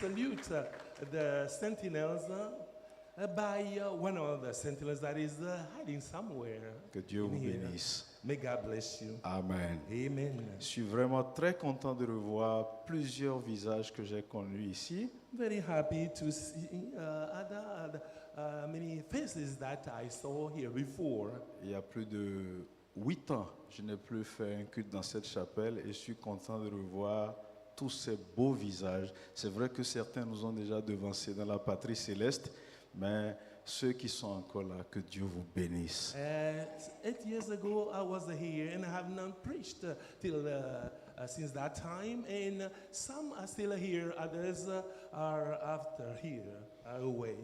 salute the sentinels by one of the sentinels that is hiding somewhere. Que Dieu vous in here. bénisse. May God bless you. Amen. Amen. Je suis vraiment très content de revoir plusieurs visages que j'ai connus ici. Very happy to see many faces that I saw here before. Il y a plus de 8 ans, je n'ai plus fait un culte dans cette chapelle et je suis content de revoir tous ces beaux visages. C'est vrai que certains nous ont déjà devancés dans la patrie céleste, mais ceux qui sont encore là, que Dieu vous bénisse. 8 years ago, I was here and I have not preached since that time. And some are still here, others are after here, are away.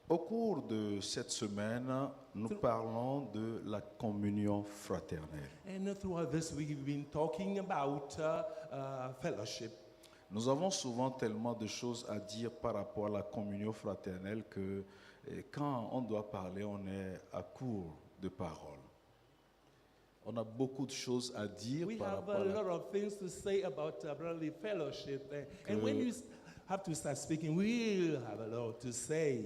Au cours de cette semaine, nous parlons de la communion fraternelle. And throughout this week, we've been talking about fellowship. Nous avons souvent tellement de choses à dire par rapport à la communion fraternelle que quand on doit parler, on est à court de paroles. On a beaucoup de choses à dire We par have rapport a à la... lot of things to say about brotherly fellowship. And when you have to start speaking, we'll have a lot to say.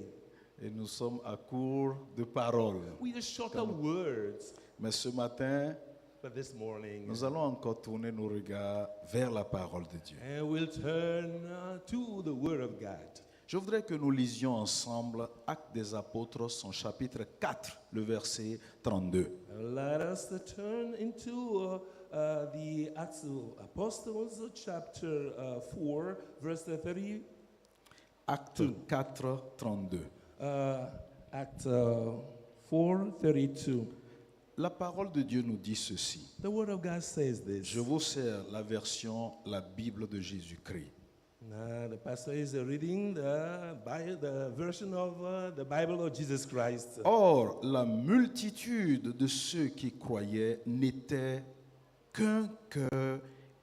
Et nous sommes à court de paroles. We are short of words. Mais ce matin, But this morning, nous allons encore tourner nos regards vers la parole de Dieu. and we'll turn to the Word of God. Je voudrais que nous lisions ensemble Actes des Apôtres, son chapitre 4, le verset 32. Let us turn into the Acts of Apostles, chapter 4, verse 30. Acte 4, 32. Act 4, 32. La parole de Dieu nous dit ceci. The Word of God says this. Je vous sers la version, la Bible de Jésus-Christ. The pastor is reading the version of the Bible of Jesus Christ. Or, la multitude de ceux qui croyaient n'était qu'un cœur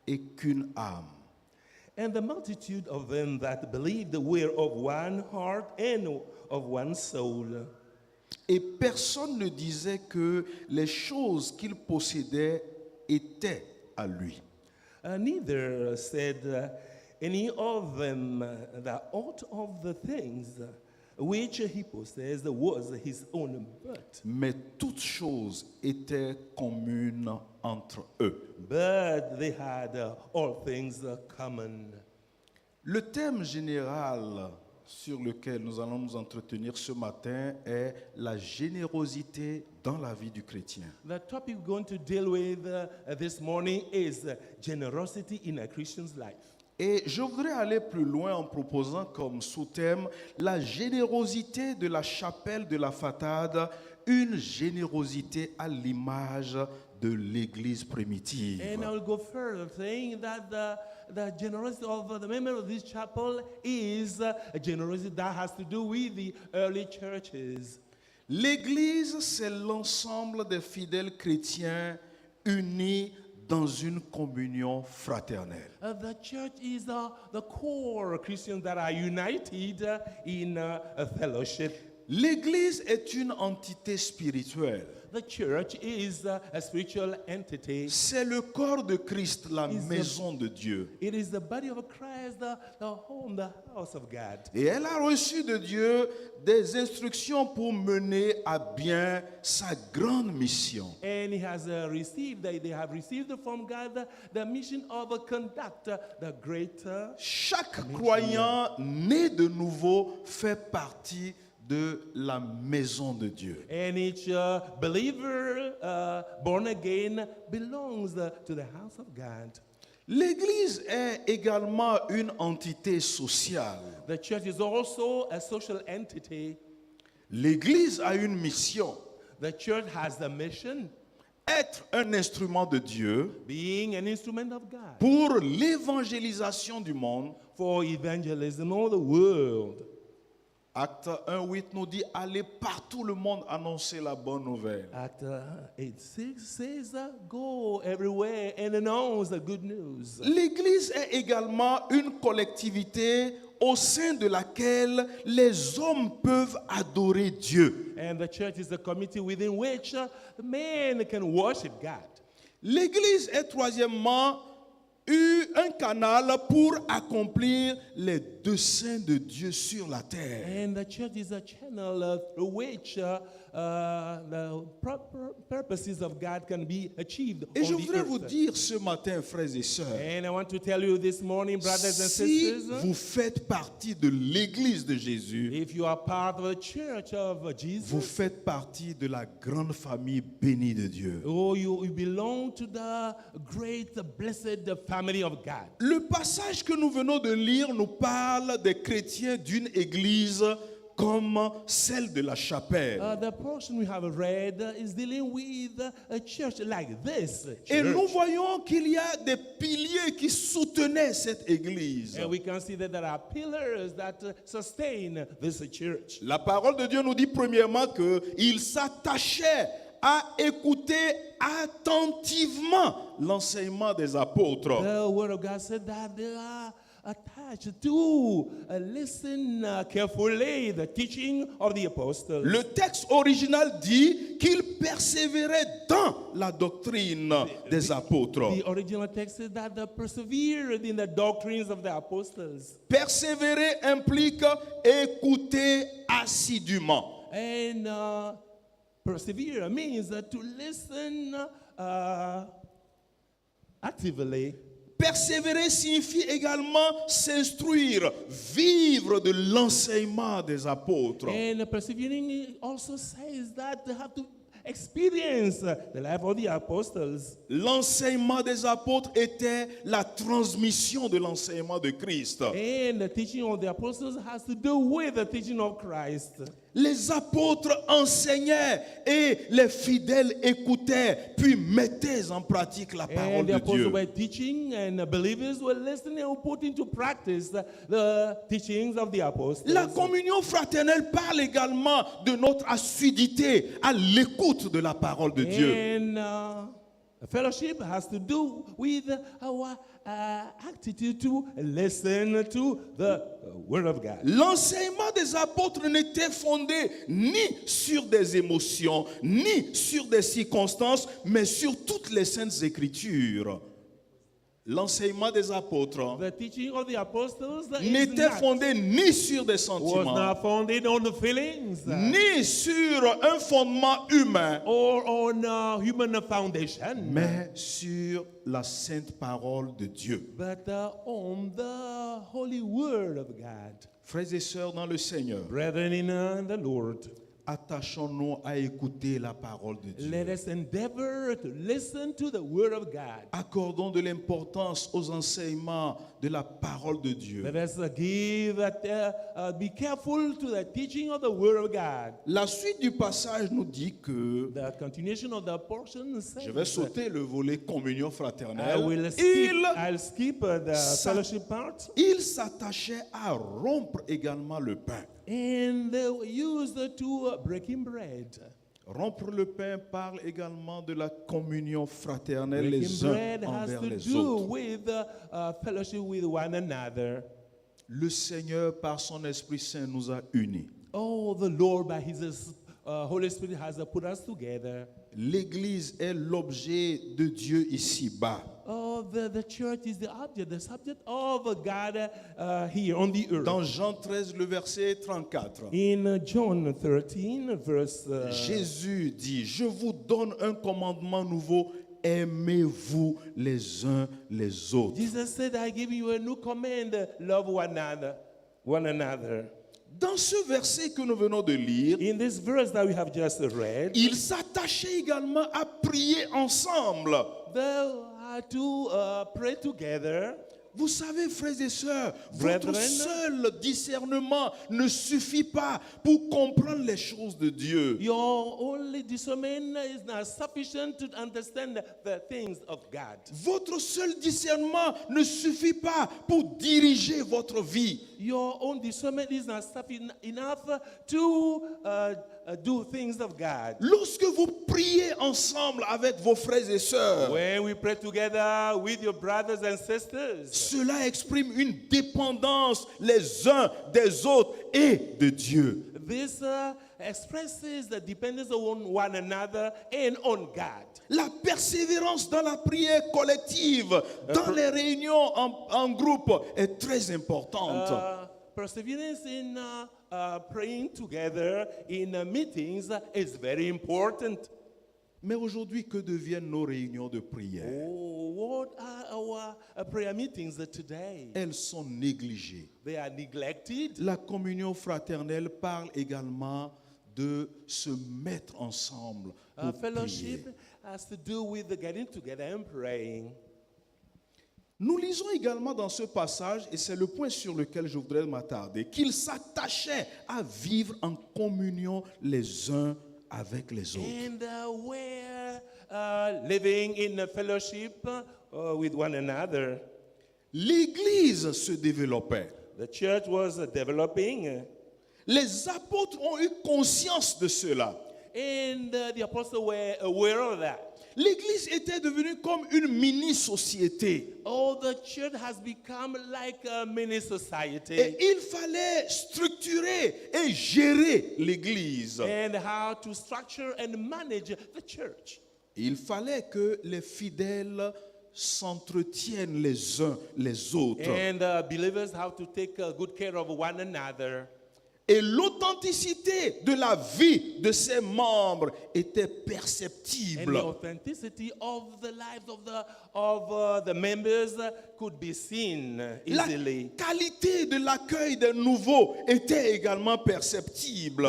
et qu'une âme. And the multitude of them that believed were of one heart and of one soul. Et personne ne disait que les choses qu'il possédait étaient à lui. Neither said any of them that aught of the things which he possessed was his own, Mais toutes choses étaient communes entre eux. but they had all things common. Le thème général sur lequel nous allons nous entretenir ce matin est la générosité dans la vie du chrétien. The topic we're going to deal with this morning is generosity in a Christian's life. Et je voudrais aller plus loin en proposant comme sous-thème la générosité de la chapelle de la Fatade, une générosité à l'image de l'Église primitive. And I will go further saying that the generosity of the member of this chapel is a generosity that has to do with the early churches. L'Église, c'est l'ensemble des fidèles chrétiens unis dans une communion fraternelle. The church is the core Christians that are united in a fellowship. L'Église est une entité spirituelle. The church is a spiritual entity. C'est le corps de Christ, la maison de Dieu. It is the body of Christ, the home, the house of God. Et elle a reçu de Dieu des instructions pour mener à bien sa grande mission. And he has they have received from God the mission of conduct the great. Chaque croyant né de nouveau fait partie de la maison de Dieu. And each believer born again belongs to the house of God. L'Église est également une entité sociale. The church is also a social entity. L'Église a une mission, The church has the mission, être un instrument de Dieu being an instrument of God pour l'évangélisation du monde. for evangelism all the world. Acte 1:8 nous dit allez partout le monde annoncer la bonne nouvelle. Act 8:6 says, go everywhere and announce the good news. L'Église est également une collectivité au sein de laquelle les hommes peuvent adorer Dieu. And the church is the community within which men can worship God. L'Église est troisièmement une un canal pour accomplir les desseins de Dieu sur la terre. And the church is a channel through which the proper purposes of God can be achieved Et je on the voudrais vous earth. dire ce matin, frères et sœurs, And I want to tell you this morning, brothers and si sisters, vous faites partie de l'Église de Jésus, if you are part of the church of vous Jesus, faites partie de la grande famille bénie de Dieu. oh, you belong to the great, blessed family of God. Le passage que nous venons de lire nous parle des chrétiens d'une église comme celle de la chapelle. The portion we have read is dealing with a church like this. Et church. nous voyons qu'il y a des piliers qui soutenaient cette église. And we can see that there are pillars that sustain this church. La parole de Dieu nous dit premièrement qu'ils s'attachaient à écouter attentivement l'enseignement des apôtres. The word of God said that they are attached to listen carefully the teaching of the apostles. Le texte original dit qu'ils persévéraient dans la doctrine des apôtres. The original text says that they persevered in the doctrines of the apostles. Persévérer implique écouter assidûment. And persevere means to listen actively. Persévérer signifie également s'instruire, vivre de l'enseignement des apôtres. And persevering also says that they have to experience the life of the apostles. L'enseignement des apôtres était la transmission de l'enseignement de Christ. And the teaching of the apostles has to do with the teaching of Christ. Les apôtres enseignaient et les fidèles écoutaient, puis mettaient en pratique la parole And the de apostles Dieu. were teaching, and the believers were listening and put into practice the teachings of the apostles. La communion fraternelle parle également de notre assiduité à l'écoute de la parole de Dieu. And fellowship has to do with our attitude to listen to the Word of God. L'enseignement des apôtres n'était fondé ni sur des émotions, ni sur des circonstances, mais sur toutes les saintes écritures. L'enseignement des apôtres The teaching of the apostles n'était fondé ni sur des was sentiments, not founded on the feelings ni sur un fondement humain, or on human foundation, mais sur la sainte parole de Dieu. but on the holy Word of God. Frères et sœurs dans le Seigneur, Brethren in the Lord, attachons-nous à écouter la parole de Dieu. let us endeavor to listen to the Word of God. Accordons de l'importance aux enseignements de la parole de Dieu. Let us be careful to the teaching of the Word of God. La suite du passage nous dit que, The continuation of the portion says, je vais sauter le volet communion fraternelle, I'll skip the Sa- fellowship part. il s'attachait à rompre également le pain. And they were used to breaking bread. Rompre le pain parle également de la communion fraternelle Breaking les uns bread has envers to les do autres. with fellowship with one another. Le Seigneur, par son Esprit Saint, nous a unis. Oh, the Lord by His Holy Spirit has put us together. L'Église est l'objet de Dieu ici-bas. Oh, the church is the subject of God here on the earth. Dans Jean 13, le verset 34, In John 13, verse Jésus dit, je vous donne un commandement nouveau, aimez-vous les uns les autres. Jesus said, I give you a new command, love one another. Dans ce verset que nous venons de lire, In this verse that we have just read, il s'attachait également à prier ensemble. they are to pray together. Vous savez, frères et sœurs, Brethren, votre seul discernement ne suffit pas pour comprendre les choses de Dieu. Your only discernment is not sufficient to understand the things of God. Votre seul discernement ne suffit pas pour diriger votre vie. Your own discernment is not sufficient enough to do things of God. Lorsque vous priez ensemble avec vos frères et sœurs, When we pray together with your brothers and sisters, cela exprime une dépendance les uns des autres et de Dieu. This expresses the dependence on one another and on God. La persévérance dans la prière collective, dans les réunions en groupe est très importante. Perseverance in praying together in meetings is very important. Mais aujourd'hui, que deviennent nos réunions de prière? Oh, what are our prayer meetings today? Elles sont négligées. They are neglected. La communion fraternelle parle également de se mettre ensemble pour Fellowship prier. has to do with the getting together and praying. Nous lisons également dans ce passage, et c'est le point sur lequel je voudrais m'attarder, qu'ils s'attachaient à vivre en communion les uns avec les autres. And we're living in a fellowship with one another. L'Église se développait. The church was developing, Les apôtres ont eu conscience de cela. and the apostles were aware of that. L'Église était devenue comme une mini-société. Oh, the church has become like a mini society. Et il fallait structurer et gérer l'Église. And how to structure and manage the church. Il fallait que les fidèles s'entretiennent les uns les autres. And believers have to take good care of one another. Et l'authenticité de la vie de ses membres était And perceptible. the authenticity of the lives of the members could be seen La easily. qualité de l'accueil des nouveaux était également perceptible.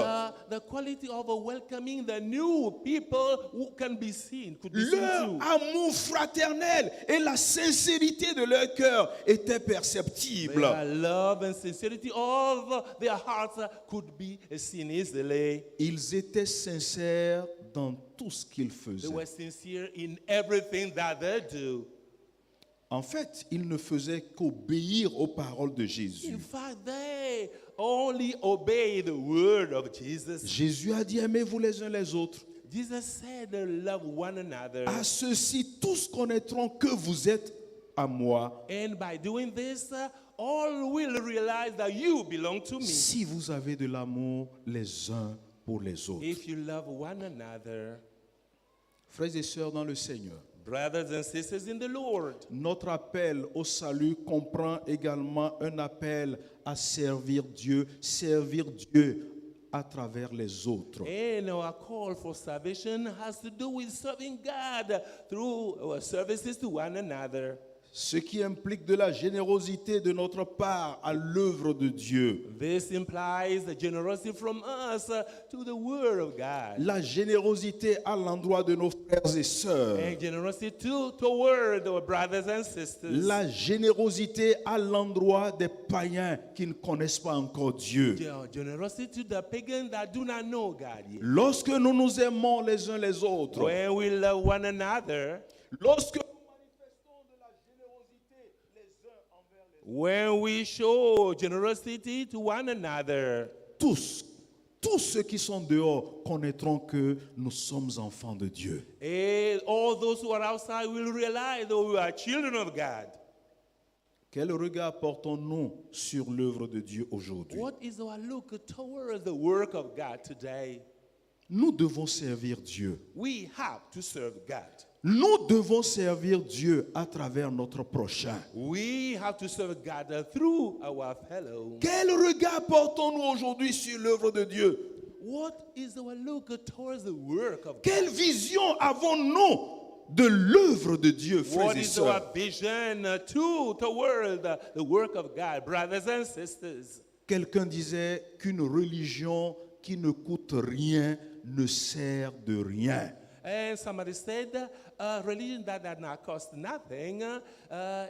The quality of welcoming the new people who can be seen could be Leur seen too. amour fraternel et la sincérité de leur cœur étaient perceptibles. Their love and sincerity of their hearts could be seen easily. Ils étaient sincères dans tout ce qu'ils They were faisaient. sincere in everything that they do. En fait, ils ne faisaient qu'obéir aux paroles de In Jésus. fact, they only obey the word of Jesus. Jésus a dit, aimez-vous les uns les autres. Jesus said, love one another. À ceux-ci, tous connaîtront que vous êtes à moi, And by doing this, all will realize that you belong to me. si vous avez de l'amour les uns pour les autres. If you love one another, Frères et sœurs dans le Seigneur, brothers and sisters in the Lord, notre appel au salut comprend également un appel à servir Dieu à travers les autres. and our call for salvation has to do with serving God through our services to one another. Ce qui implique de la générosité de notre part à l'œuvre de Dieu. This implies the generosity from us to the Word of God. La générosité à l'endroit de nos frères et sœurs. And generosity toward our brothers and sisters. La générosité à l'endroit des païens qui ne connaissent pas encore Dieu. Generosity to the pagan that do not know God yet. Lorsque nous nous aimons les uns les autres, When we love one another, lorsque nous manifestons de la générosité les uns envers les autres, when we show generosity to one another, tous ceux qui sont dehors connaîtront que nous sommes enfants de Dieu. and all those who are outside will realize that we are children of God. Quel regard portons-nous sur l'œuvre de Dieu aujourd'hui? What is our look towards the work of God today? Nous devons servir Dieu. We have to serve God. Nous devons servir Dieu à travers notre prochain. We have to serve God through our fellow. Quel regard portons-nous aujourd'hui sur l'œuvre de Dieu? What is our look towards the work of God? Quelle vision avons-nous de l'œuvre de Dieu, frères What et is our sœurs? vision toward the work of God, brothers and sisters? Quelqu'un disait qu'une religion qui ne coûte rien ne sert de rien. And somebody said, a religion that does not cost nothing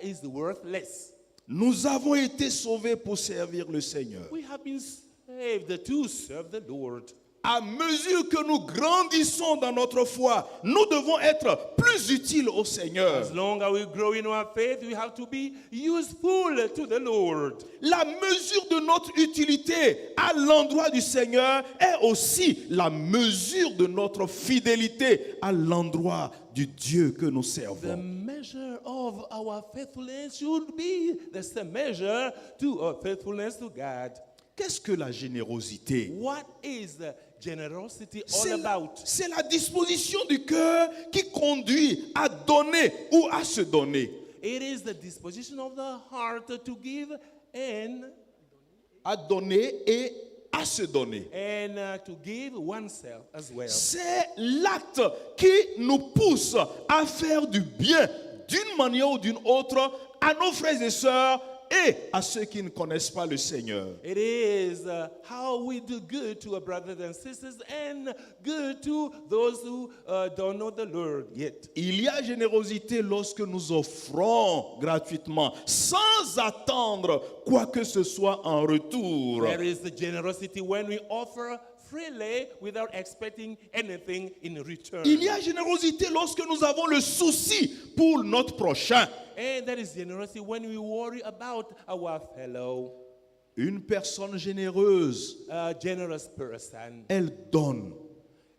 is worthless. Nous avons été sauvés pour servir le Seigneur. We have been saved to serve the Lord. À mesure que nous grandissons dans notre foi, nous devons être plus utiles au Seigneur. As long as we grow in our faith, we have to be useful to the Lord. La mesure de notre utilité à l'endroit du Seigneur est aussi la mesure de notre fidélité à l'endroit du Dieu que nous The servons. measure of our faithfulness should be the same measure to our faithfulness to God. Qu'est-ce que la générosité? What is generosity all about? C'est la disposition du cœur qui conduit à donner ou à se donner. It is the disposition of the heart to give and À donner et à se donner. to give oneself as well. C'est l'acte qui nous pousse à faire du bien d'une manière ou d'une autre à nos frères et sœurs et à ceux qui ne connaissent pas le Seigneur. It is how we do good to our brothers and sisters and good to those who don't know the Lord yet. Il y a générosité lorsque nous offrons gratuitement, sans attendre quoi que ce soit en retour. There is the generosity when we offer freely without expecting anything in return. Il y a générosité lorsque nous avons le souci pour notre prochain. And there is generosity when we worry about our fellow. Une personne généreuse, A generous person elle donne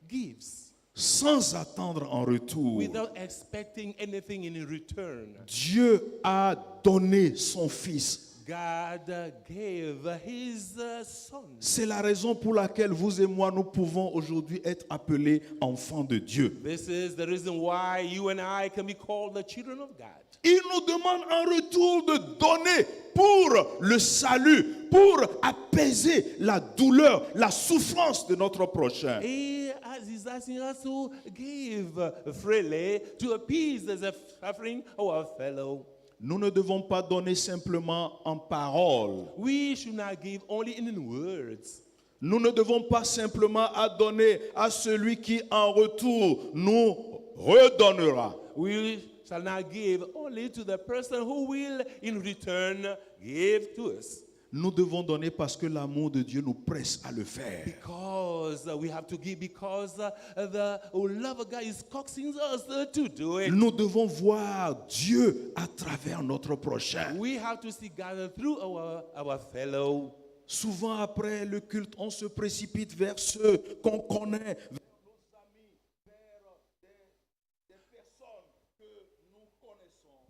gives sans attendre en retour. without expecting anything in return. Dieu a donné son Fils. God gave his son. C'est la raison pour laquelle vous et moi, nous pouvons aujourd'hui être appelés enfants de Dieu. This is the reason why you and I can be called the children of God. Il nous demande en retour de donner pour le salut, pour apaiser la douleur, la souffrance de notre prochain. He is asking us to give freely to appease the suffering of our fellow. Nous ne devons pas donner simplement en parole. We should not give only in words. Nous ne devons pas simplement donner à celui qui en retour nous redonnera. We shall not give only to the person who will in return give to us. Nous devons donner parce que l'amour de Dieu nous presse à le faire. Because we have to give because the love of God is coaxing us to do it. Nous devons voir Dieu à travers notre prochain. We have to see God through our fellow. Souvent après le culte, on se précipite vers ceux qu'on connaît, vers nos amis, vers des personnes que nous connaissons.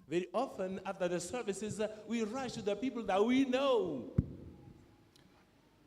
Very often after the services, we rush to the people that we know.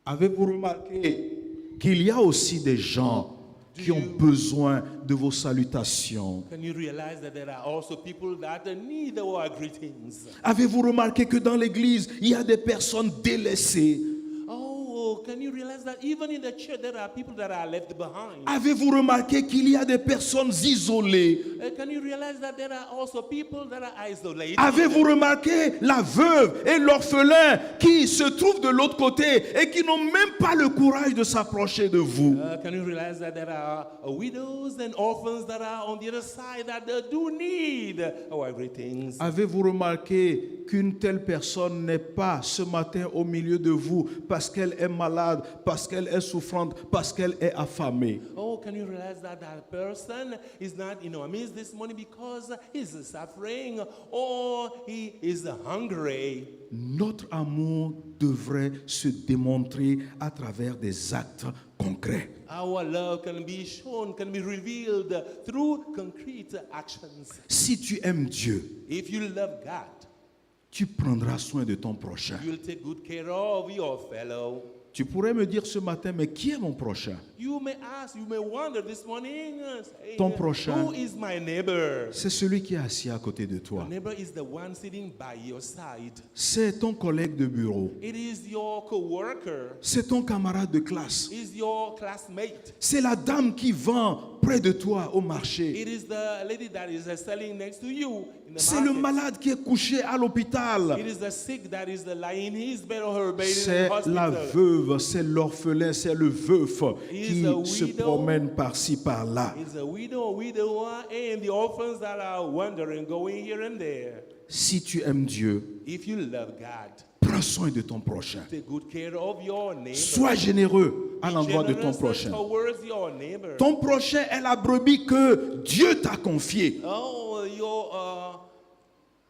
Avez-vous remarqué qu'il y a aussi des gens qui ont besoin de vos salutations? Can you realize that there are also people that need our greetings? Avez-vous remarqué que dans l'église, il y a des personnes délaissées? Oh, can you realize that even in the church there are people that are left behind? Avez-vous remarqué qu'il y a des personnes isolées? Can you realize that there are also people that are isolated? Avez-vous remarqué la veuve et l'orphelin qui se trouvent de l'autre côté et qui n'ont même pas le courage de s'approcher de vous? Can you realize that there are widows and orphans that are on the other side that do need our greetings? Avez-vous remarqué qu'une telle personne n'est pas ce matin au milieu de vous parce qu'elle est malade, parce qu'elle est souffrante, parce qu'elle est affamée? Oh, can you realize that that person is not in our midst this morning because he's suffering or he is hungry? Notre amour devrait se démontrer à travers des actes concrets. Our love can be shown, can be revealed through concrete actions. Si tu aimes Dieu, If you love God, tu prendras soin de ton prochain. you'll take good care of your fellow. Tu pourrais me dire ce matin, mais qui est mon prochain? You may ask, you may wonder this morning, saying, Ton prochain. who is my neighbor? C'est celui qui est assis à côté de toi. Your neighbor is the one sitting by your side. C'est ton collègue de bureau. It is your co-worker. C'est ton camarade de classe. Is your classmate. C'est la dame qui vend près de toi au marché. It is the lady that is selling next to you in the C'est le market. malade qui est couché à l'hôpital. It is the sick that is lying in his bed or her bed in C'est the la hospital. veuve, c'est l'orphelin, c'est le veuf qui a se widow. promène par-ci, par-là. It's a widower, and the orphans that are wandering, going here and there. Si tu aimes Dieu, If you love God, prends soin de ton prochain. take good care of your neighbor. Sois généreux à l'endroit de ton Generous prochain. towards your neighbor. Ton prochain est la brebis que Dieu t'a confiée. Oh,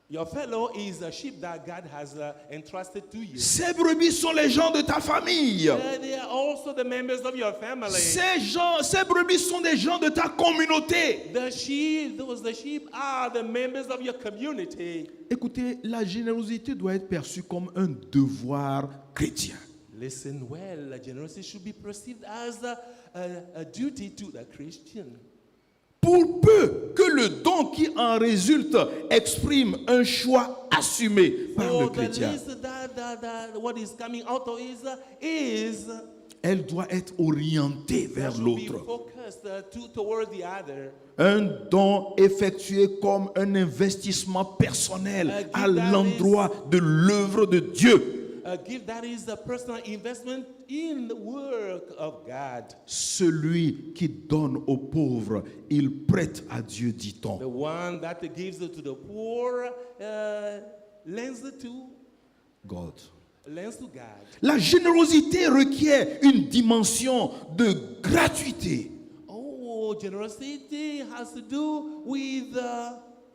Your fellow is a sheep that God has entrusted to you. Ces brebis sont les gens de ta famille. They are also the members of your family. Ces brebis sont des gens de ta communauté. The sheep are the members of your community. Écoutez, la générosité doit être perçue comme un devoir chrétien. Listen well, generosity should be perceived as a duty to the Christian. Pour peu que le don qui en résulte exprime un choix assumé par le So the chrétien, least that what is coming out of is elle doit être orientée vers should be l'autre. focused toward the other. Un don effectué comme un investissement personnel à l'endroit de l'œuvre de Dieu. A gift that is a personal investment in the work of God. Celui qui donne aux pauvres, il prête à Dieu, dit-on. The one that gives to the poor lends to God. God. La générosité requiert une dimension de gratuité. Oh, generosity has to do with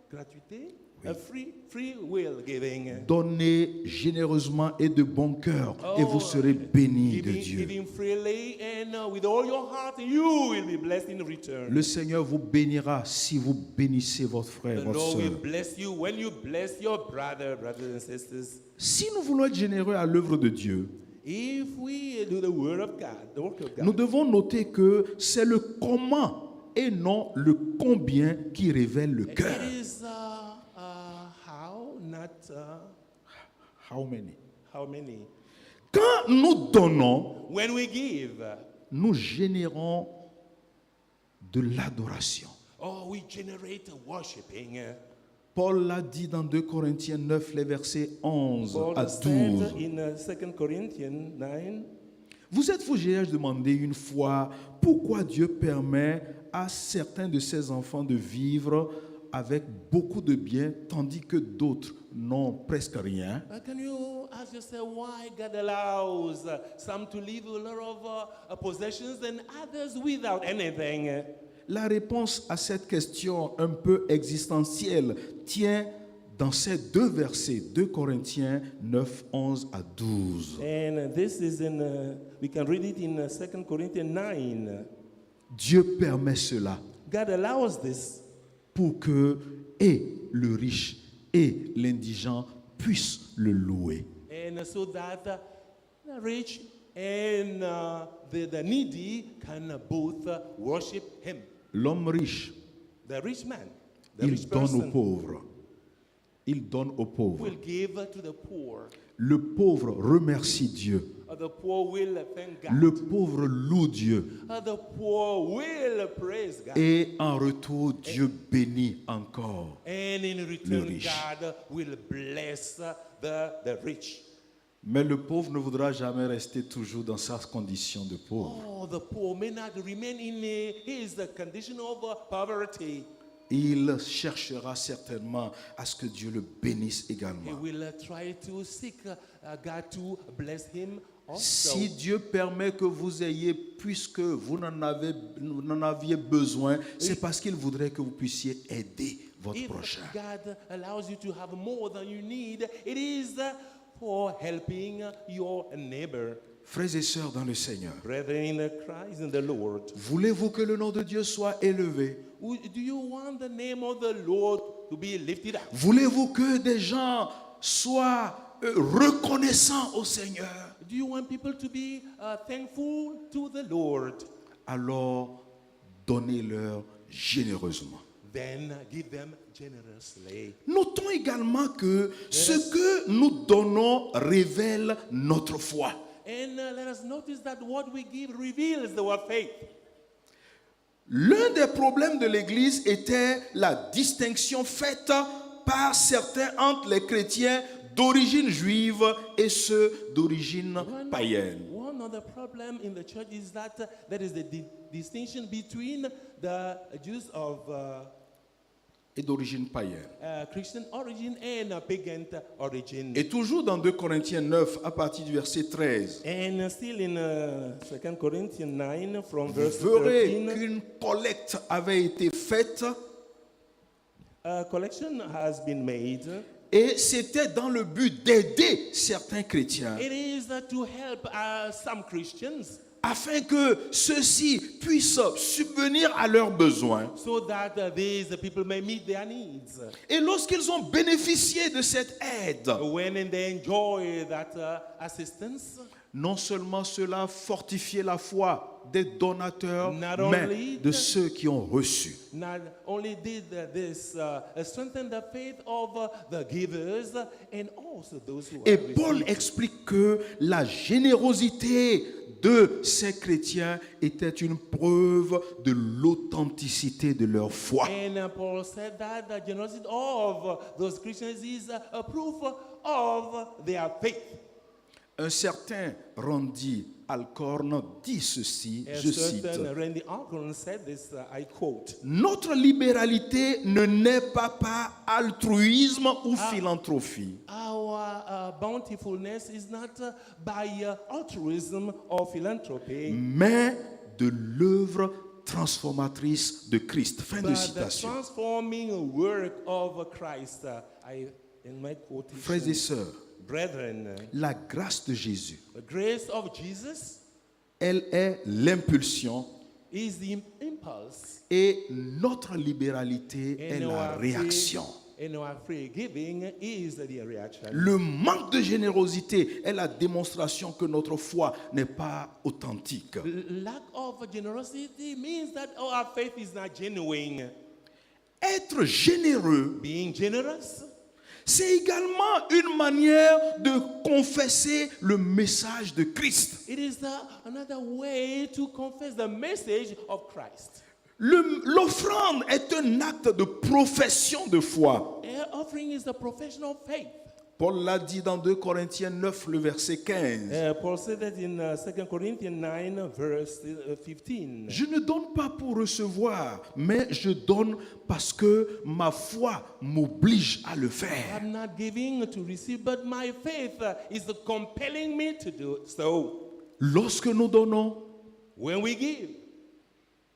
gratuité, a free will giving. Donnez généreusement et de bon cœur et vous serez bénis de Dieu. Giving freely and with all your heart, you will be blessed in return. Le Seigneur vous bénira si vous bénissez votre frère, The votre Lord will sœur. bless you when you bless your brothers and sisters. Si nous voulons être généreux à l'œuvre de Dieu, If we do the word of God, the work of God, nous devons noter que c'est le comment et non le combien qui révèle le cœur. it is how, not How many? how many. Quand nous donnons, When we give, nous générons de l'adoration. we generate worshiping. Paul l'a dit dans 2 Corinthiens 9, les versets 11 Paul à said 12. in 2 Corinthians 9, Vous êtes-vous, j'ai demandé une fois, pourquoi Dieu permet à certains de ses enfants de vivre avec beaucoup de biens, tandis que d'autres n'ont presque rien? can you ask yourself why God allows some to live a lot of possessions and others without anything? La réponse à cette question un peu existentielle tient dans ces deux versets, 2 Corinthiens 9, 11 à 12. And this is we can read it in 2 Corinthians 9. Dieu permet cela God allows this pour que et le riche et l'indigent puissent le louer. and so that the rich and the needy can both worship him. L'homme riche, The rich man, the il rich donne aux person pauvres. Il donne aux pauvres. will give to the poor. Le pauvre remercie Dieu. The poor will thank God. Le pauvre loue Dieu. The poor will praise God. Et en retour, Dieu bénit encore. And in return, riche. God will bless the rich. Mais le pauvre ne voudra jamais rester toujours dans sa condition de pauvre. Oh, the poor may not remain in his condition of poverty. Il cherchera certainement à ce que Dieu le bénisse He également. will try to seek God to bless him also. Si Dieu permet que vous ayez, puisque vous n'en aviez besoin, c'est parce qu'il voudrait que vous puissiez aider votre If prochain. God allows you to have more than you need, it is for helping your neighbor. Frères et sœurs dans le Seigneur, Brethren in Christ and the Lord. voulez-vous que le nom de Dieu soit élevé? Do you want the name of the Lord to be lifted up? Voulez-vous que des gens soient reconnaissants au Seigneur? Do you want people to be thankful to the Lord? Alors, donnez-leur généreusement. Then give them generously. Notons également que ce que nous donnons révèle notre foi. And let us notice that what we give reveals our faith. L'un des problèmes de l'Église était la distinction faite par certains entre les chrétiens d'origine juive et ceux d'origine païenne. One of the problem in the church is that there is the distinction between the Jews of Et d'origine païenne. Christian origin and pagan origin. Et toujours dans 2 Corinthiens 9, à partir du verset 13, And still in 2 Corinthians 9 from vous verse verrez 13, qu'une collecte avait été faite a collection has been made Et c'était dans le but d'aider certains chrétiens It is to help some Christians afin que ceux-ci puissent subvenir à leurs besoins. so that these people may meet their needs. Et lorsqu'ils ont bénéficié de cette aide, When they enjoy that assistance, non seulement cela fortifiait la foi des donateurs, Not mais only de the- ceux qui ont reçu. not only did this strengthen the faith of the givers and also those who Et have Paul received. explique que la générosité de ces chrétiens était une preuve de l'authenticité de leur foi. And Paul said that the generosity of those Christians is a proof of their faith. Un certain Randy Alcorn dit ceci, A je cite, certain Randy Alcorn said this, I quote, notre libéralité ne naît pas par altruisme ou philanthropie, our bountifulness is not by altruism or philanthropy, mais de l'œuvre transformatrice de Christ. Fin de but the citation. transforming work of Christ. In my Frères et quotation, sœurs, brethren, la grâce de Jésus, the grace of Jesus elle est l'impulsion is the impulse, et notre libéralité est la réaction. and our free giving is the reaction. Le manque de générosité est la démonstration que notre foi n'est pas authentique. Lack of generosity means that our faith is not genuine. Être généreux, Being generous c'est également une manière de confesser le message de Christ. it is another way to confess the message of Christ. L'offrande est un acte de profession de foi. Air offering is the profession of faith. Paul l'a dit dans 2 Corinthiens 9, le verset 15. Paul said that in 2 Corinthians 9, verse 15. Je ne donne pas pour recevoir, mais je donne parce que ma foi m'oblige à le faire. I'm not giving to receive, but my faith is compelling me to do so. Lorsque nous donnons, When we give,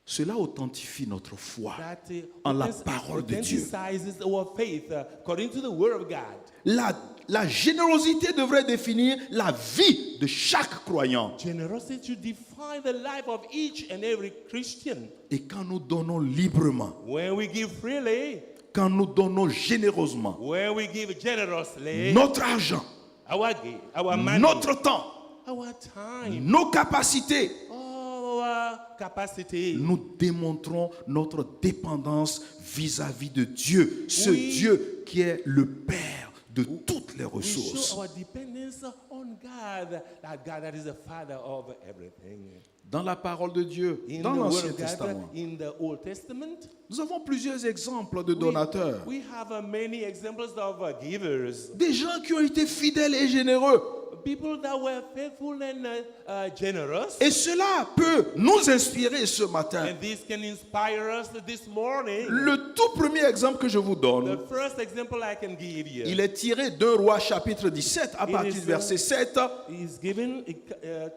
cela authentifie notre foi that en la parole de Dieu. authenticises our faith according to the word of God. La générosité devrait définir la vie de chaque croyant. Generosity should define the life of each and every Christian. Et quand nous donnons librement, When we give freely, quand nous donnons généreusement, when we give generously, notre argent, our money, notre temps, our time, nos capacités, our capacity, nous démontrons notre dépendance vis-à-vis de Dieu, ce Oui. Dieu qui est le Père de toutes les we ressources. show our dependence on God, that is the Father of everything. Dans la parole de Dieu, In dans the Word l'Ancien of God, Testament, in the Old Testament, nous avons plusieurs exemples de donateurs. we have many examples of givers, Des gens qui ont été fidèles et généreux. people that were faithful and generous. Et cela peut nous inspirer ce matin. And this can inspire us this morning. Le tout premier exemple que je vous The donne, first example I can give you il est tiré de Rois chapitre 17 à partir du verset 7. is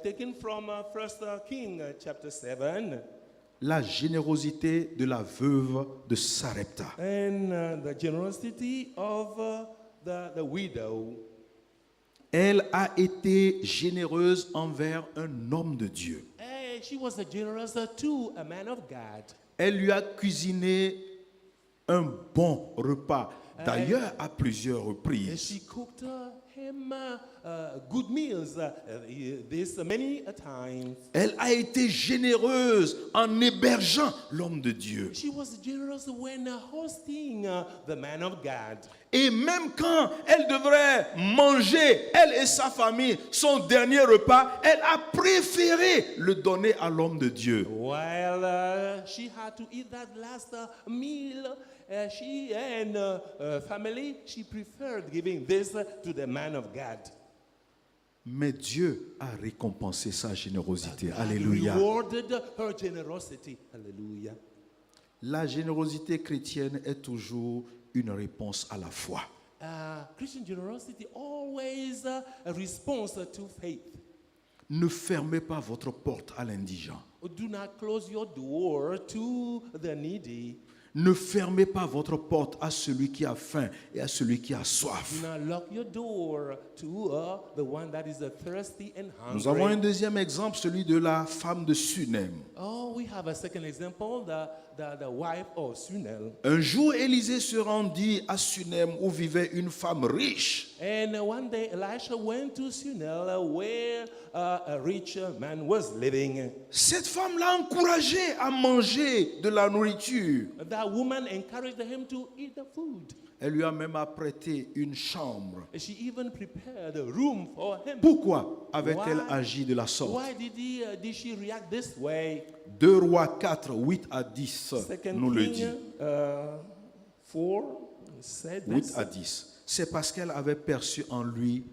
taken from 1 King chapter 7. La générosité de la veuve de Sarepta. And the generosity of the widow. Elle a été généreuse envers un homme de Dieu. She was generous to a man of God. Elle lui a cuisiné un bon repas, d'ailleurs à plusieurs And reprises. she cooked him good meals this many a times. Elle a été généreuse en hébergeant l'homme de Dieu. She was generous when hosting the man of God. Et même quand elle devrait manger, elle et sa famille, son dernier repas, elle a préféré le donner à l'homme de Dieu. While she had to eat that last meal, she and family, she preferred giving this to the man of God. Mais Dieu a récompensé sa générosité. God Alléluia. rewarded her generosity. Hallelujah. La générosité chrétienne est toujours une réponse à la foi. Christian generosity always a response to faith. Ne fermez pas votre porte à l'indigent. Do not close your door to the needy. Ne fermez pas votre porte à celui qui a faim et à celui qui a soif. Do not lock your door to the one that is thirsty and hungry. Nous avons un deuxième exemple, celui de la femme de Sunem. Oh, we have a second example, the wife of Sunel. Un jour, Élisée se rendit à Sunem où vivait une femme riche. And one day Elisha went to Sunel where a rich man was living. Cette femme l'a encouragé à manger de la nourriture. That woman encouraged him to eat the food. Elle lui a même apprêté une chambre. She even prepared a room for him. Pourquoi avait-elle Why? agi de la sorte? Why did she react this way? 2 Rois 4, 8 à 10 Second nous le King dit. 4 said 8 this. à 10. C'est parce qu'elle avait perçu en lui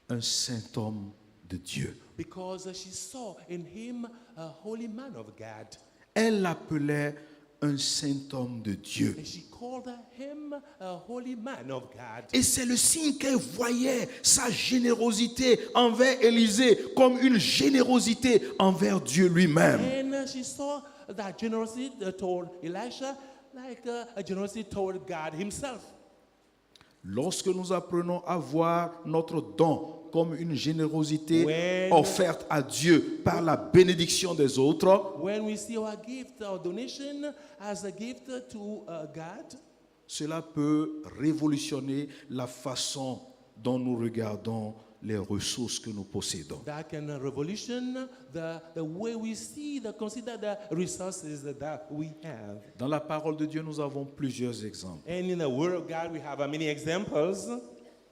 un saint homme de Dieu. Because she saw in him a holy man of God. Elle l'appelait un saint homme de Dieu. And she called him a holy man of God. Et c'est le signe qu'elle voyait sa générosité envers Élisée comme une générosité envers Dieu lui-même. And she saw that generosity toward Elisha like a generosity toward God himself. Lorsque nous apprenons à voir notre don comme une générosité When- offerte à Dieu par la bénédiction des autres, When we see our gift, our donation as a gift to God, cela peut révolutionner la façon dont nous regardons les ressources que nous possédons. that can revolution the way we see, consider the resources that we have. Dans la parole de Dieu, nous avons plusieurs exemples. And in the Word of God, we have many examples.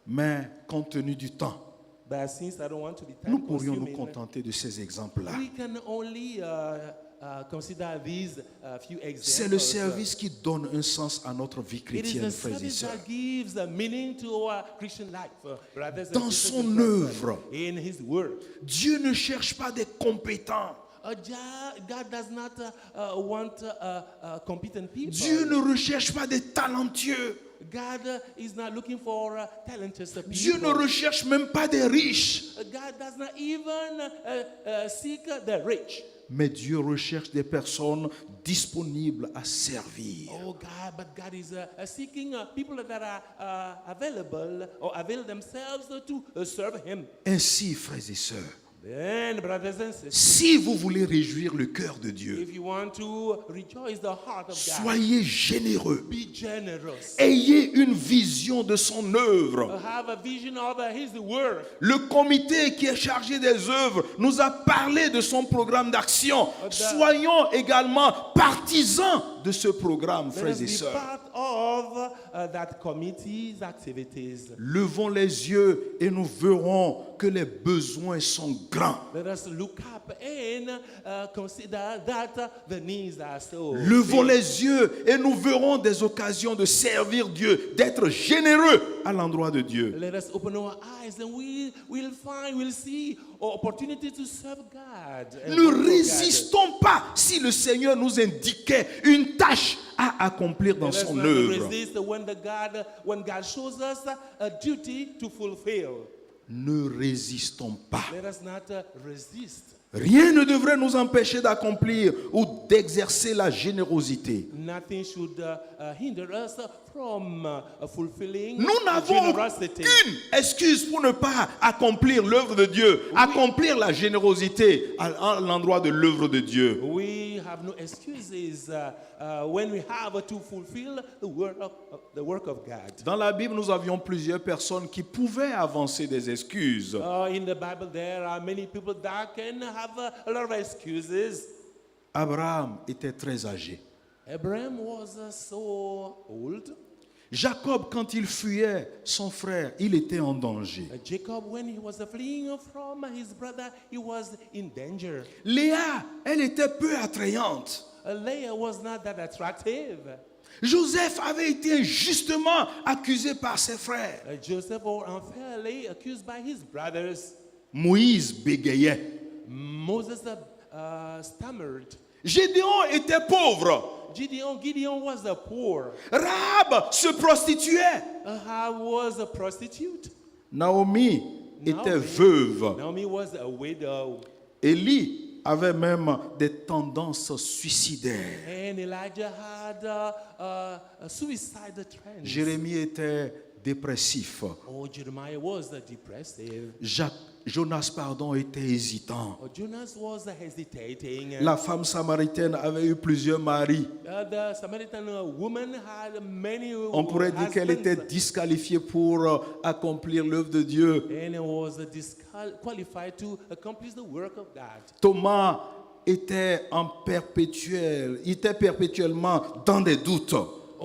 Mais compte tenu du temps, But since I don't want to be nous time pourrions nous consuming, contenter de ces exemples-là. we can only consider these few examples. C'est le service qui donne un sens à notre vie It is chrétienne, the frères et service sœurs. that gives a meaning to our Christian life. Brothers and Dans sisters son in Christ, œuvre. in His Word. Dieu ne cherche pas des compétents. God does not want competent people. Dieu ne recherche pas des talentueux. God is not looking for talented people. Dieu ne recherche même pas des riches. God does not even seek the rich. Mais Dieu recherche des personnes disponibles à servir. Oh God, but God is seeking people that are available or avail themselves to serve Him. Ainsi, frères et sœurs, Then, brothers and sisters, si vous voulez réjouir le cœur de Dieu, if you want to rejoice the heart of God, soyez généreux. be generous. Ayez une vision de son œuvre. Have a vision of His Word. Le comité qui est chargé des œuvres nous a parlé de son programme d'action. Soyons également partisans de ce programme, Let frères us et be sœurs. part of that committee's activities. Levons les yeux et nous verrons que les besoins sont grands. Let us look up and consider that the needs are so Levons big. les yeux et nous verrons des occasions de servir Dieu, d'être généreux à l'endroit de Dieu. Let us open our eyes and we'll see opportunity to serve God. and Ne work for God. résistons pas si le Seigneur nous indiquait une tâche à accomplir dans Let us son not œuvre. resist when God shows us a duty to fulfill. Ne résistons pas. Let us not resist. Rien ne devrait nous empêcher d'accomplir ou d'exercer la générosité. Nothing should hinder us from fulfilling Nous n'avons generosity. aucune excuse pour ne pas accomplir l'œuvre de Dieu, accomplir la générosité à l'endroit de l'œuvre de Dieu. We have no excuses when we have to fulfill the work of God. Dans la Bible, nous avions plusieurs personnes qui pouvaient avancer des excuses. In the Bible, there are many people that can have a lot of excuses. Abraham était très âgé. Abraham was so old. Jacob, quand il fuyait son frère, il était en danger. Jacob, when he was fleeing from his brother, he was in danger. Léa, elle était peu attrayante. Leah was not that attractive. Joseph avait été injustement accusé par ses frères. Joseph was unfairly accused by his brothers. Moïse bégayait. Moses stammered. Gédéon était pauvre. Gideon was poor. Rahab se prostituait. Rahab was a prostitute. Naomi était veuve. Naomi was a widow. Élie avait même des tendances suicidaires. And Elijah had a suicide trend. Jérémie était dépressif. Oh, Jeremiah was depressive. Jonas, était hésitant. Oh, Jonas was hesitating. La femme samaritaine avait eu plusieurs maris. The Samaritan woman had many On pourrait dire qu'elle était husbands, disqualifiée pour accomplir l'œuvre de Dieu. and was disqualified to accomplish the work of God. Thomas était perpétuellement dans des doutes.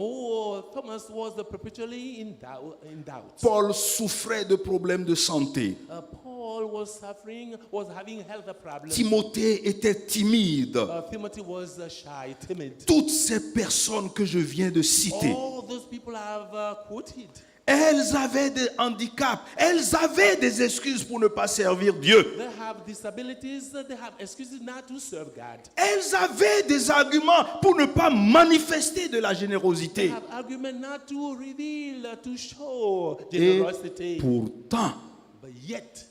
Oh, Thomas was perpetually in doubt. Paul souffrait de problèmes de santé. Paul was having health problems. Timothée était timide. Timothy was shy, timid. Toutes ces personnes que je viens de citer, All those people I've quoted. elles avaient des handicaps, elles avaient des excuses pour ne pas servir Dieu. They have disabilities, they have excuses not to serve God. Elles avaient des arguments pour ne pas manifester de la They générosité. have argument not to reveal, to show Et generosity. pourtant, But yet,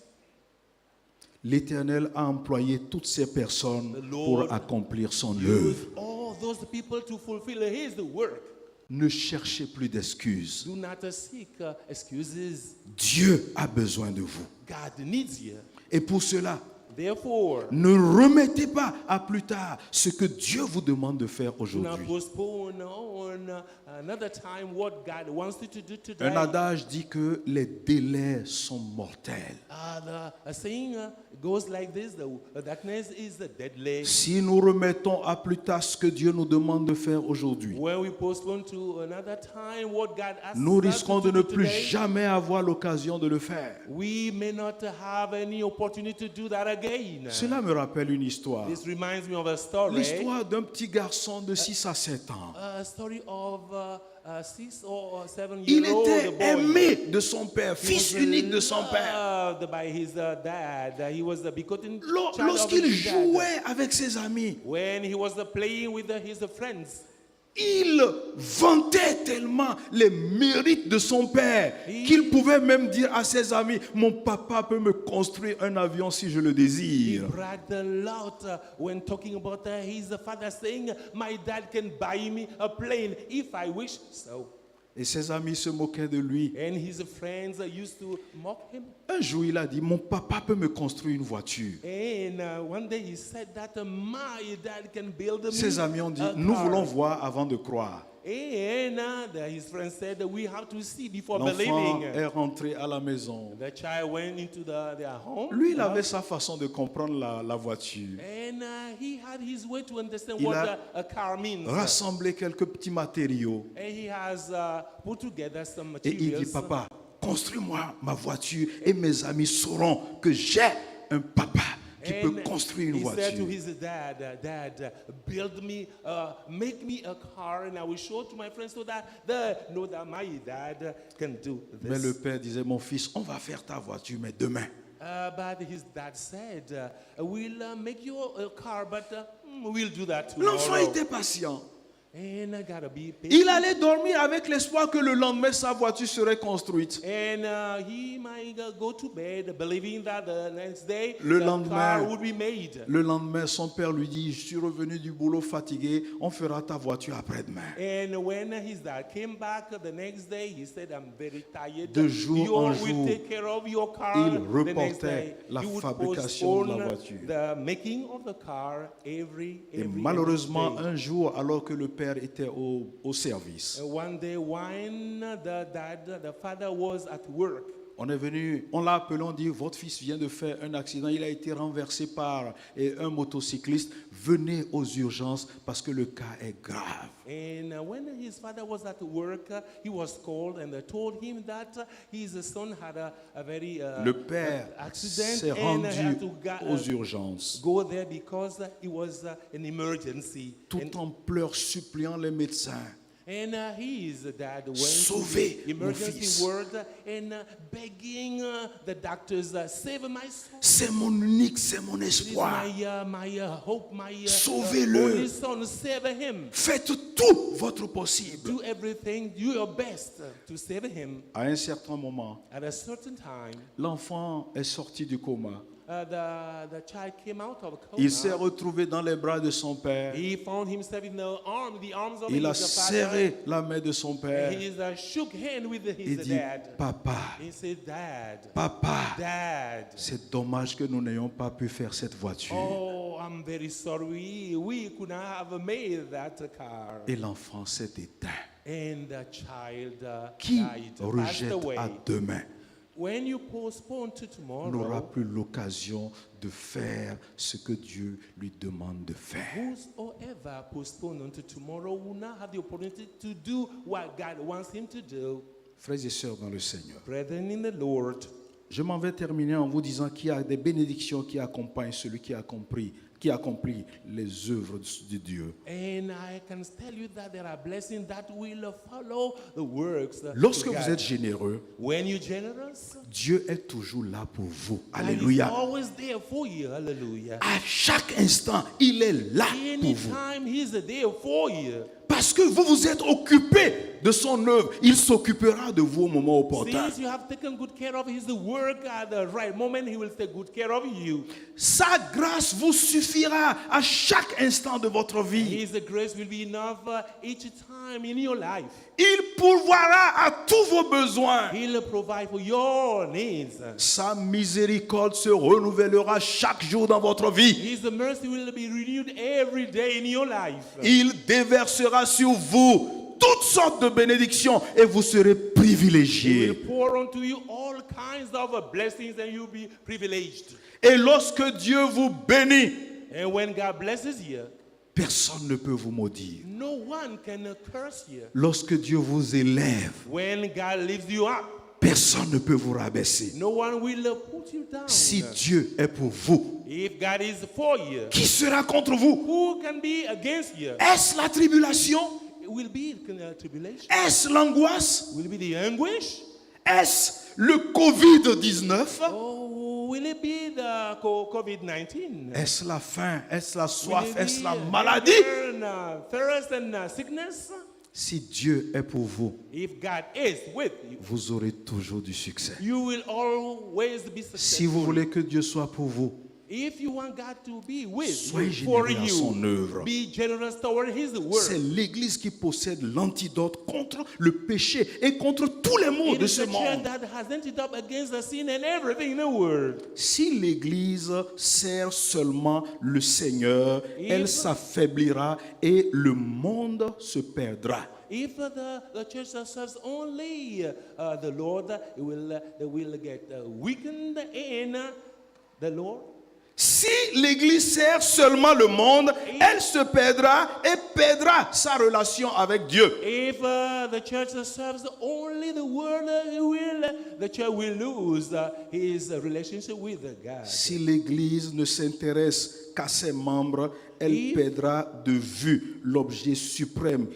l'Éternel a employé toutes ces personnes The Lord pour accomplir son use œuvre. all those people to fulfill His work. Ne cherchez plus d'excuses. Do not seek excuses. Dieu a besoin de vous. God needs you. Et pour cela, Therefore, ne remettez pas à plus tard ce que Dieu vous demande de faire do not aujourd'hui. postpone on another time what God wants you to do today. Un adage dit que les délais sont mortels. The saying goes like this: the darkness is deadly. Si nous remettons à plus tard ce que Dieu nous demande de faire aujourd'hui, When we postpone to another time what God asks nous us risquons to de ne do plus today, jamais avoir l'occasion de le faire. we may not have any opportunity to do that again. Cela me rappelle une histoire. This reminds me of a story. L'histoire d'un petit garçon de 6 à 7 ans. A story of 6 or 7 Il year old était boy. aimé de son père, He fils was unique de son père. loved by his dad. He was the begotten child of Lorsqu'il his dad. jouait avec ses amis, When he was playing with his friends, il vantait tellement les mérites de son père qu'il pouvait même dire à ses amis, mon papa peut me construire un avion si je le he désire. bragged a lot when talking about his father, saying, "My dad can buy me a plane if I wish so." Et ses amis se moquaient de lui. And his friends used to mock him. Un jour, il a dit, mon papa peut me construire une voiture. And one day he said that my dad can build me Ses amis ont dit, a nous car. voulons voir avant de croire. And his friends said, we have to see before L'enfant believing. est rentré à la maison. The child went into their home. Lui, il avait sa façon de comprendre la voiture. And he had his way to understand Il what a a car means. Rassembler quelques petits matériaux. And he has put together some Et il materials. dit, papa, construis-moi ma voiture et mes amis sauront que j'ai un papa qui peut And construire une he said to voiture. his dad, Dad, build me, make me a car, and I will show it to my friends so that they know that my dad can do this. Mais le père disait, mon fils, on va faire ta voiture, mais demain. But his dad said, we'll make you a car, but we'll do that tomorrow. L'enfant était patient. And I gotta be patient. Il allait dormir avec l'espoir que le lendemain, sa voiture serait construite. And he might go to bed believing that the next day Le the lendemain, car would be made. Le lendemain, son père lui dit, je suis revenu du boulot fatigué, on fera ta voiture après-demain. And when his dad came back the next day, he said, I'm very tired. De jour you en will jour, take care of your car il the next reportait day. la He would fabrication de la postpone voiture. the making of the car every Et day. malheureusement, un jour, alors que le père était au service, One day when the father was at work, on est venu, on l'a appelé, on dit, votre fils vient de faire un accident, il a été renversé par un motocycliste, venez aux urgences parce que le cas est grave. and when his father was at work, he was called and they told him that his son had a very Le père accident s'est and rendu had to aux urgences, go there because it was an emergency. tout en pleurs, suppliant les médecins. And his dad went Sauvez to the mon fils. emergency ward and begging the doctors, save my son. C'est mon unique, c'est mon This is espoir. my hope, my Sauvez-le. only son. Save him. Faites tout votre possible. Do everything, do your best to save him. À un certain moment, At a certain time, l'enfant est sorti du coma. the child came out of il s'est coma, retrouvé dans les bras de son père. he found himself in the arms of Il a his father. serré la main de son père. He shook hand with Il his dit, dad. papa, He said, Dad, papa, Dad. c'est dommage que nous n'ayons pas pu faire cette voiture. Oh, I'm very sorry. We could not have made that car. Et l'enfant s'est éteint. And the child Qui died, passed rejette away. à demain When you postpone to n'aura tomorrow, plus l'occasion de faire ce que Dieu lui demande de faire. whosoever postpone unto tomorrow will not have the opportunity to do what God wants him to do. Frères et sœurs dans le Seigneur, Brethren in the Lord, je m'en vais terminer en vous disant qu'il y a des bénédictions qui accompagnent celui qui accomplit les œuvres de Dieu. and I can tell you that there are blessings that will follow the works. Lorsque of vous God. êtes généreux, When you're generous, Dieu est toujours là pour vous. God is Alléluia. always there for you. Hallelujah. À chaque instant, il est là pour vous. Anytime He's there for you. Parce que vous vous êtes occupé de son œuvre, il s'occupera de vous au moment opportun. Since you have taken good care of His work at the right moment, He will take good care of you. Sa grâce vous suffira à chaque instant de votre vie. His grace will be enough each time in your life. Il pourvoira à tous vos besoins. He'll provide for your needs. Sa miséricorde se renouvellera chaque jour dans votre vie. His mercy will be renewed every day in your life. Il déversera sur vous toutes sortes de bénédictions et vous serez He will privilégiés. pour unto you all kinds of blessings and you'll be privileged. Et lorsque Dieu vous bénit, And when God blesses you, personne ne peut vous maudire. no one can curse you. Lorsque Dieu vous élève, When God lifts you up, personne ne peut vous rabaisser. no one will put you down. Si Dieu est pour vous, If God is for you, qui sera contre vous? who can be against you? Est-ce la tribulation? It will be tribulation. Est-ce l'angoisse? Will it be the anguish? Est-ce le Covid-19? Oh, will it be the COVID-19? Est-ce la faim? Est-ce la Will soif? it Est-ce be la maladie? hunger and, thirst and sickness? Si Dieu est pour vous, If God is with you, vous aurez toujours du succès. you will always be Si vous successful. voulez que Dieu soit pour vous, If you want God to be with soyez you, for généreux à son you, œuvre. be generous toward His C'est word. l'Église qui possède l'antidote contre le péché et contre tous les maux It de is ce the church monde. that has ended up against the sin and everything in the world. Si l'Église sert seulement le Seigneur, elle s'affaiblira et le monde se perdra. If the church that serves only the Lord, they will get weakened in the Lord. Si l'Église sert seulement le monde, elle se perdra et perdra sa relation avec Dieu. If the church that serves only the world, the church will lose his relationship with God. Si l'Église ne s'intéresse qu'à ses membres, elle If- perdra de vue l'objet suprême